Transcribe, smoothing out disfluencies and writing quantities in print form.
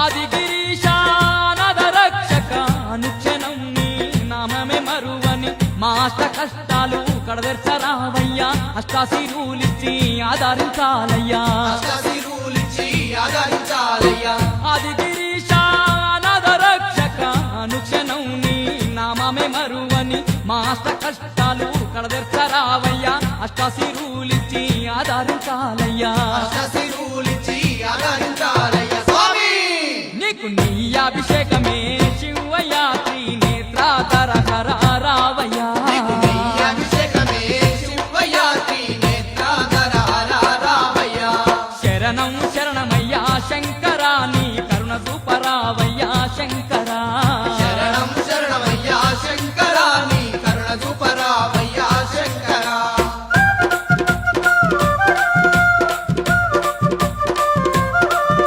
ఆదిగిరీశానద రక్షక అనుక్షణం నీ నామమే మరువని మా అష్ట కష్టాలు కడదెర్చరావయ్యా అష్టాశిరులిచ్చి ఆదరించాలయ్యా ఆదిగిరీశానద రక్షక అనుక్షణం నీ నామమే మరువని మా అష్ట కష్టాలు కడదెర్చరావయ్యా అష్టాశిరులిచ్చి ఆదరించాలయ్యా